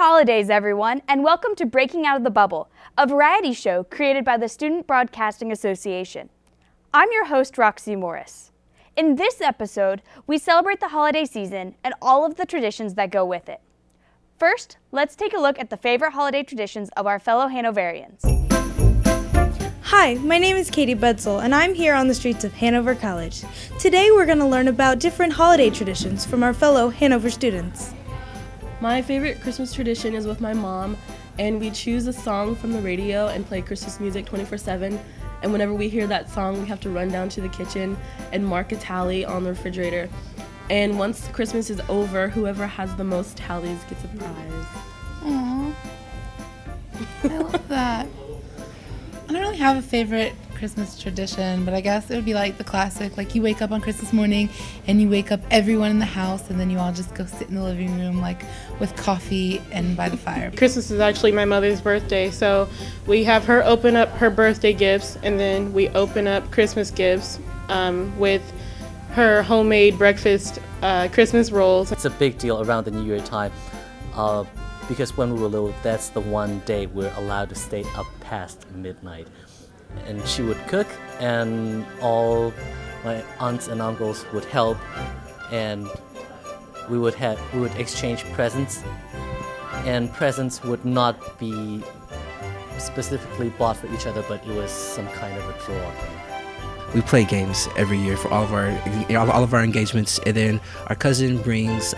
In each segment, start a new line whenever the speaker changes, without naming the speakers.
holidays, everyone, and welcome to Breaking Out of the Bubble, a variety show created by the Student Broadcasting Association. I'm your host, Roxy Morris. In this episode, we celebrate the holiday season and all of the traditions that go with it. First, let's take a look at the favorite holiday traditions of our fellow Hanoverians.
Hi, my name is Katie Bedsel, and I'm here on the streets of Hanover College. Today we're going to learn about different holiday traditions from our fellow Hanover students.
My favorite Christmas tradition is with my mom, and we choose a song from the radio and play Christmas music 24/7. And whenever we hear that song, we have to run down to the kitchen and mark a tally on the refrigerator. And once Christmas is over, whoever has the most tallies gets a prize.
Aww. I love that. I don't really have a favorite Christmas tradition, but I guess it would be like the classic, like you wake up on Christmas morning and you wake up everyone in the house and then you all just go sit in the living room like with coffee and by the fire.
Christmas is actually my mother's birthday, so we have her open up her birthday gifts and then we open up Christmas gifts with her homemade breakfast Christmas rolls.
It's a big deal around the New Year time because when we were little, that's the one day we're allowed to stay up past midnight. And she would cook, and all my aunts and uncles would help, and we would exchange presents, and presents would not be specifically bought for each other, but it was some kind of a draw.
We play games every year for all of our engagements, and then our cousin brings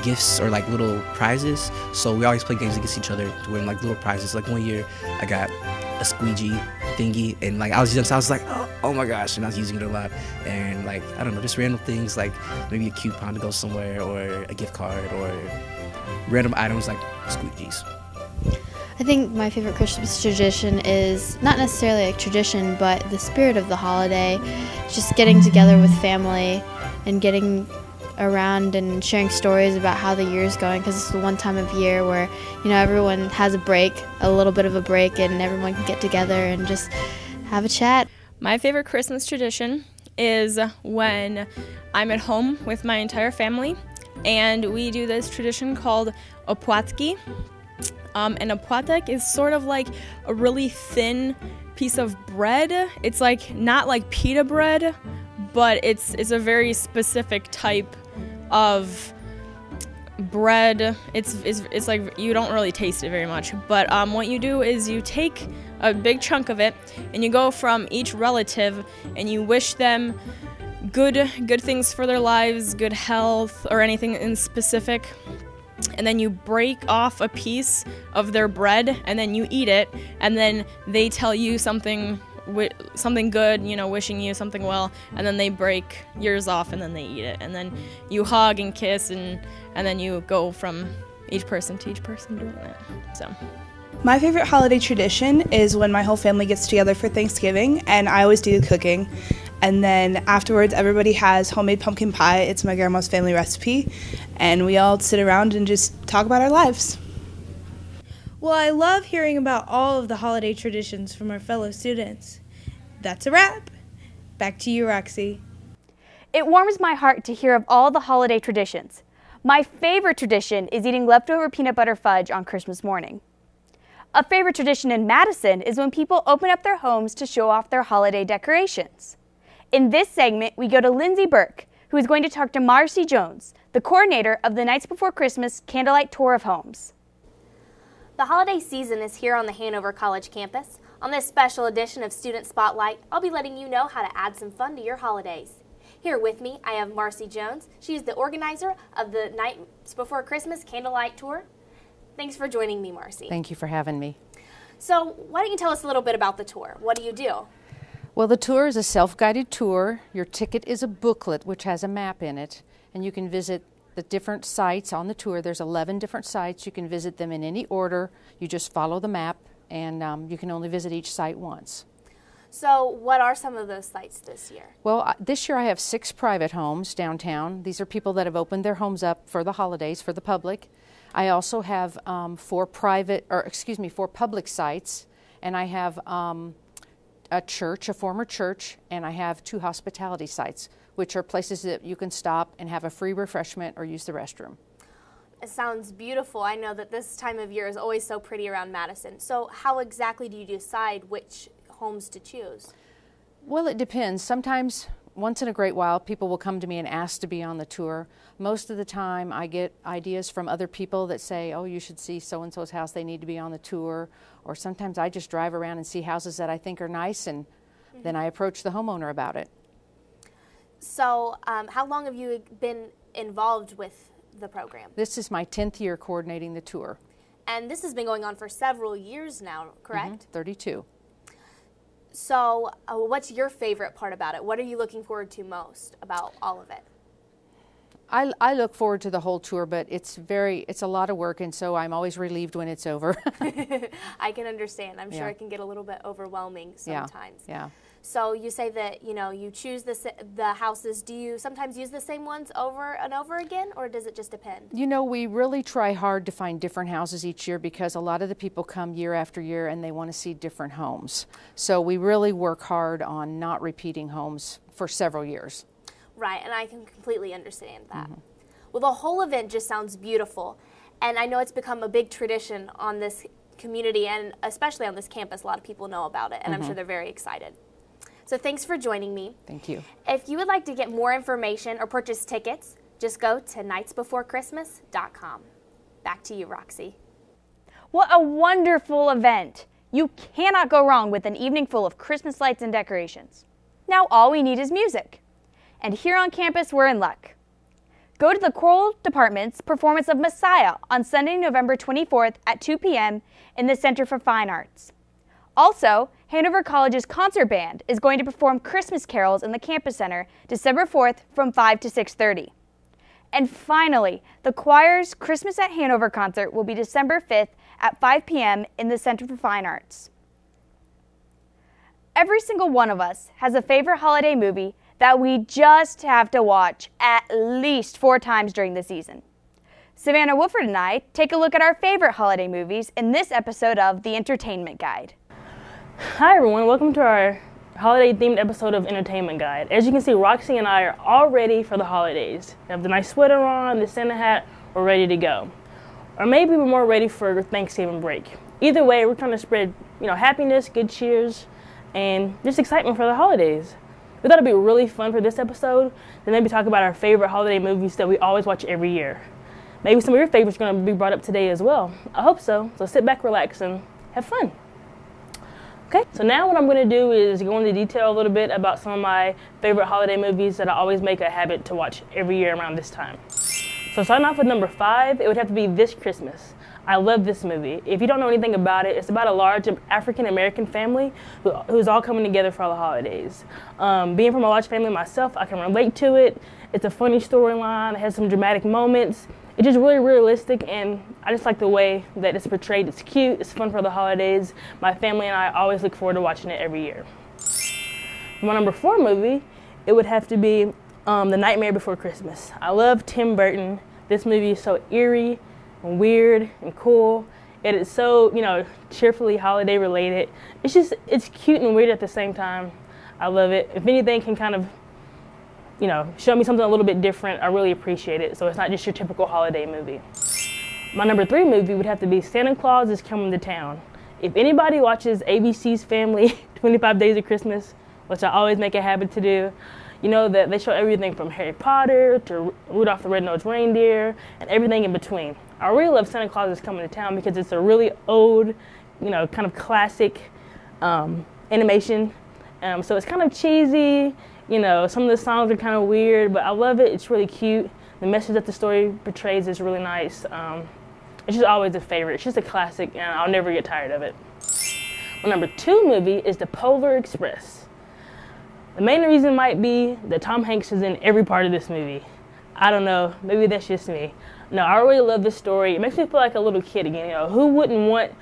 gifts or like little prizes. So we always play games against each other to win like little prizes. Like one year, I got a squeegee thingy, and like I was like, oh my gosh, and I was using it a lot. And like I don't know, just random things like maybe a coupon to go somewhere, or a gift card, or random items like squeegees.
I think my favorite Christmas tradition is not necessarily a tradition, but the spirit of the holiday. Just getting together with family and getting around and sharing stories about how the year's going, because it's the one time of year where, you know, everyone has a little bit of a break, and everyone can get together and just have a chat.
My favorite Christmas tradition is when I'm at home with my entire family, and we do this tradition called opłatki. And opłatek is sort of like a really thin piece of bread. It's like not like pita bread, but it's a very specific type of bread. It's like you don't really taste it very much. But what you do is you take a big chunk of it and you go from each relative and you wish them good things for their lives, good health, or anything in specific. And then you break off a piece of their bread and then you eat it, and then they tell you something good, you know, wishing you something well, and then they break yours off and then they eat it, and then you hug and kiss, and then you go from each person to each person doing that. So
My favorite holiday tradition is when my whole family gets together for Thanksgiving, and I always do the cooking. And then afterwards, everybody has homemade pumpkin pie. It's my grandma's family recipe. And we all sit around and just talk about our lives.
Well, I love hearing about all of the holiday traditions from our fellow students. That's a wrap. Back to you, Roxy.
It warms my heart to hear of all the holiday traditions. My favorite tradition is eating leftover peanut butter fudge on Christmas morning. A favorite tradition in Madison is when people open up their homes to show off their holiday decorations. In this segment, we go to Lindsay Burke, who is going to talk to Marcy Jones, the coordinator of the Nights Before Christmas Candlelight Tour of Homes.
The holiday season is here on the Hanover College campus. On this special edition of Student Spotlight, I'll be letting you know how to add some fun to your holidays. Here with me, I have Marcy Jones. She is the organizer of the Nights Before Christmas Candlelight Tour. Thanks for joining me, Marcy.
Thank you for having me.
So, why don't you tell us a little bit about the tour? What do you do?
Well, the tour is a self-guided tour. Your ticket is a booklet which has a map in it, and you can visit the different sites on the tour. There's 11 different sites. You can visit them in any order. You just follow the map, and you can only visit each site once.
So what are some of those sites this year?
Well, this year I have 6 private homes downtown. These are people that have opened their homes up for the holidays for the public. I also have 4 public sites, and I have a church, a former church, and I have 2 hospitality sites, which are places that you can stop and have a free refreshment or use the restroom.
It sounds beautiful. I know that this time of year is always so pretty around Madison. So how exactly do you decide which homes to choose?
Well, it depends. Sometimes, once in a great while, people will come to me and ask to be on the tour. Most of the time, I get ideas from other people that say, oh, you should see so-and-so's house, they need to be on the tour. Or sometimes I just drive around and see houses that I think are nice, and then I approach the homeowner about it.
So how long have you been involved with the program?
This is my 10th year coordinating the tour.
And this has been going on for several years now, correct?
32.
So what's your favorite part about it? What are you looking forward to most about all of it?
I look forward to the whole tour, but it's a lot of work, and so I'm always relieved when it's over.
I can understand. I'm sure it can get a little bit overwhelming sometimes.
Yeah.
So you say that, you choose the houses. Do you sometimes use the same ones over and over again, or does it just depend?
We really try hard to find different houses each year because a lot of the people come year after year and they want to see different homes. So we really work hard on not repeating homes for several years.
Right, and I can completely understand that. Well, the whole event just sounds beautiful, and I know it's become a big tradition on this community and especially on this campus. A lot of people know about it, and I'm sure they're very excited. So thanks for joining me.
Thank you.
If you would like to get more information or purchase tickets, just go to nightsbeforechristmas.com. Back to you, Roxy.
What a wonderful event! You cannot go wrong with an evening full of Christmas lights and decorations. Now all we need is music. And here on campus, we're in luck. Go to the choral department's performance of Messiah on Sunday, November 24th at 2 p.m. in the Center for Fine Arts. Also, Hanover College's concert band is going to perform Christmas carols in the campus center December 4th from 5 to 6:30. And finally, the choir's Christmas at Hanover concert will be December 5th at 5 p.m. in the Center for Fine Arts. Every single one of us has a favorite holiday movie that we just have to watch at least 4 times during the season. Savannah Wolford and I take a look at our favorite holiday movies in this episode of The Entertainment Guide.
Hi everyone, welcome to our holiday-themed episode of Entertainment Guide. As you can see, Roxy and I are all ready for the holidays. We have the nice sweater on, the Santa hat, we're ready to go. Or maybe we're more ready for Thanksgiving break. Either way, we're trying to spread, happiness, good cheers, and just excitement for the holidays. We thought it'd be really fun for this episode to maybe talk about our favorite holiday movies that we always watch every year. Maybe some of your favorites are going to be brought up today as well. I hope so. So sit back, relax, and have fun. Okay, so now what I'm going to do is go into detail a little bit about some of my favorite holiday movies that I always make a habit to watch every year around this time. So starting off with number 5, it would have to be This Christmas. I love this movie. If you don't know anything about it, it's about a large African-American family who's all coming together for the holidays. Being from a large family myself, I can relate to it. It's a funny storyline. It has some dramatic moments. It's just really realistic, and I just like the way that it's portrayed. It's cute. It's fun for the holidays. My family and I always look forward to watching it every year. For my number 4 movie, it would have to be The Nightmare Before Christmas. I love Tim Burton. This movie is so eerie and weird and cool. It is so, cheerfully holiday related. It's cute and weird at the same time. I love it. If anything can kind of, show me something a little bit different, I really appreciate it. So it's not just your typical holiday movie. My number 3 movie would have to be Santa Claus is Coming to Town. If anybody watches ABC's Family 25 Days of Christmas, which I always make a habit to do, you know that they show everything from Harry Potter to Rudolph the Red-Nosed Reindeer and everything in between. I really love Santa Claus is Coming to Town because it's a really old, kind of classic animation. So it's kind of cheesy, some of the songs are kind of weird, but I love it. It's really cute. The message that the story portrays is really nice. It's just always a favorite. It's just a classic, and I'll never get tired of it. My number 2 movie is The Polar Express. The main reason might be that Tom Hanks is in every part of this movie. I don't know, maybe that's just me. No, I really love this story. It makes me feel like a little kid again. Who wouldn't want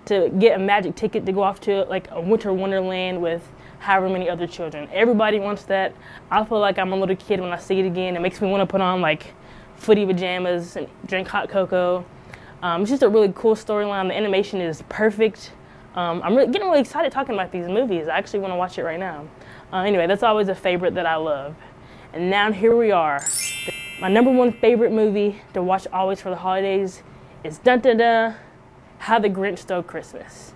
to get a magic ticket to go off to like a winter wonderland with however many other children? Everybody wants that. I feel like I'm a little kid when I see it again. It makes me want to put on like footy pajamas and drink hot cocoa. It's just a really cool storyline. The animation is perfect. I'm getting really excited talking about these movies. I actually want to watch it right now. Anyway, that's always a favorite that I love. And now here we are. My number one favorite movie to watch always for the holidays is Dun Dun Dun, How the Grinch Stole Christmas.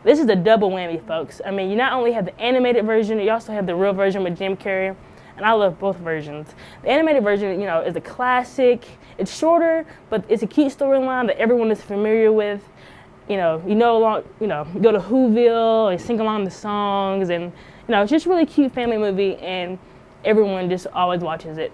This is a double whammy, folks. I mean, you not only have the animated version, you also have the real version with Jim Carrey, and I love both versions. The animated version, is a classic. It's shorter, but it's a cute storyline that everyone is familiar with. You go to Whoville and sing along the songs, and it's just a really cute family movie, and everyone just always watches it.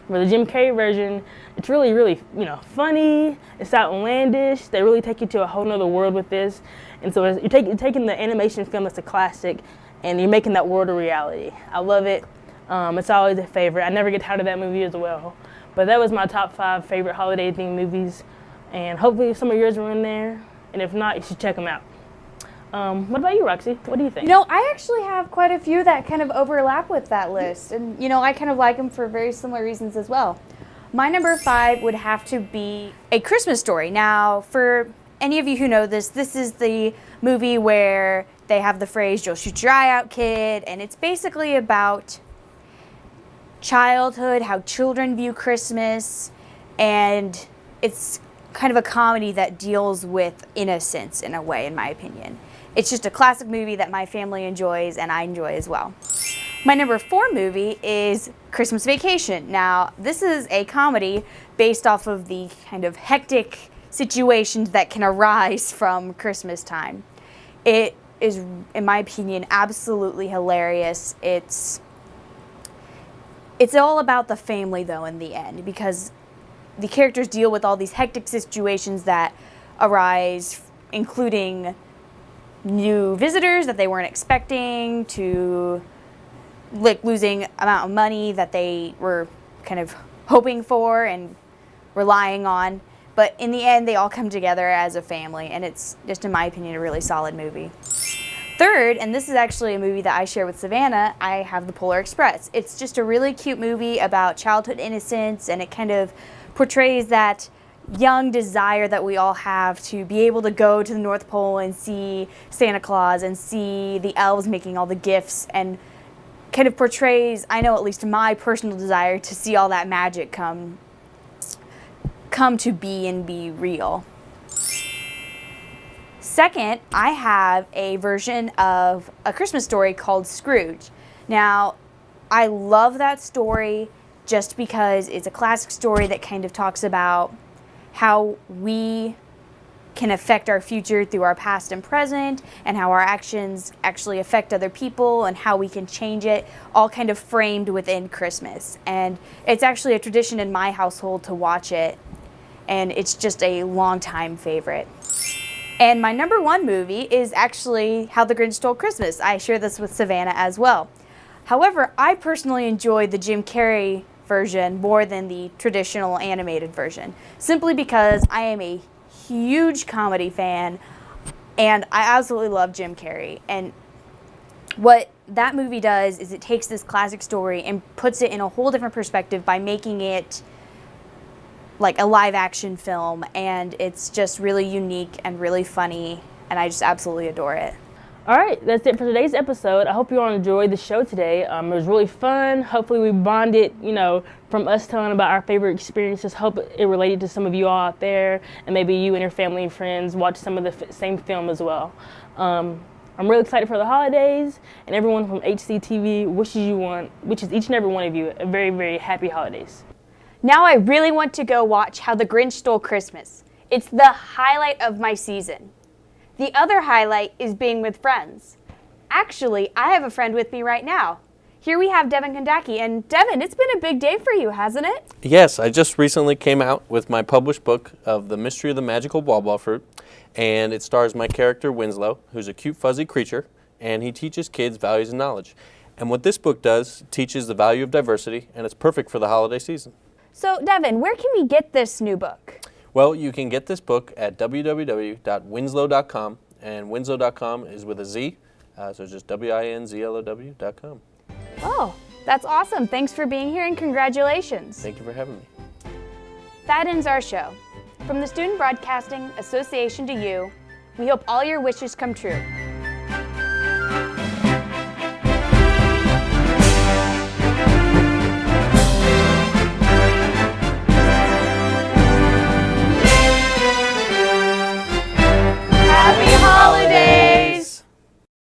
For the Jim Carrey version, it's really, really, funny. It's outlandish. They really take you to a whole nother world with this. And so you're taking the animation film that's a classic, and you're making that world a reality. I love it. It's always a favorite. I never get tired of that movie as well. But that was my top 5 favorite holiday-themed movies. And hopefully some of yours are in there. And if not, you should check them out. What about you, Roxy? What do you think?
I actually have quite a few that kind of overlap with that list. And, I kind of like them for very similar reasons as well. My number 5 would have to be A Christmas Story. Now, for any of you who know this is the movie where they have the phrase, "You'll shoot your eye out, kid." And it's basically about childhood, how children view Christmas. And it's kind of a comedy that deals with innocence in a way, in my opinion. It's just a classic movie that my family enjoys and I enjoy as well. My number 4 movie is Christmas Vacation. Now, this is a comedy based off of the kind of hectic situations that can arise from Christmas time. It is, in my opinion, absolutely hilarious. It's all about the family, though, in the end, because the characters deal with all these hectic situations that arise, including new visitors that they weren't expecting, to losing amount of money that they were kind of hoping for and relying on. But in the end, they all come together as a family, and it's just, in my opinion, a really solid movie. Third, and this is actually a movie that I share with Savannah, I have The Polar Express. It's just a really cute movie about childhood innocence, and it kind of portrays that young desire that we all have to be able to go to the North Pole and see Santa Claus and see the elves making all the gifts, and kind of portrays, I know at least my personal desire to see all that magic come to be and be real. Second, I have a version of A Christmas Story called Scrooge. Now, I love that story just because it's a classic story that kind of talks about how we can affect our future through our past and present, and how our actions actually affect other people and how we can change it, all kind of framed within Christmas. And it's actually a tradition in my household to watch it, and it's just a long-time favorite. And my number 1 movie is actually How the Grinch Stole Christmas. I share this with Savannah as well. However, I personally enjoy the Jim Carrey version more than the traditional animated version, simply because I am a huge comedy fan and I absolutely love Jim Carrey. And what that movie does is it takes this classic story and puts it in a whole different perspective by making it like a live action film, and it's just really unique and really funny, and I just absolutely adore it.
All right, that's it for today's episode. I hope you all enjoyed the show today. It was really fun. Hopefully we bonded, from us telling about our favorite experiences. Hope it related to some of you all out there, and maybe you and your family and friends watch some of the same film as well. I'm really excited for the holidays, and everyone from HCTV wishes each and every one of you a very, very happy holidays.
Now I really want to go watch How the Grinch Stole Christmas. It's the highlight of my season. The other highlight is being with friends. Actually, I have a friend with me right now. Here we have Devin Kondaki, and Devin, it's been a big day for you, hasn't it?
Yes, I just recently came out with my published book of The Mystery of the Magical Blah Fruit, and it stars my character Winslow, who's a cute fuzzy creature, and he teaches kids values and knowledge. And what this book does teaches the value of diversity, and it's perfect for the holiday season.
So, Devin, where can we get this new book?
Well, you can get this book at www.winslow.com, and winslow.com is with a Z, so it's just winzlow.com.
Oh, that's awesome. Thanks for being here, and congratulations.
Thank you for having me.
That ends our show. From the Student Broadcasting Association to you, we hope all your wishes come true.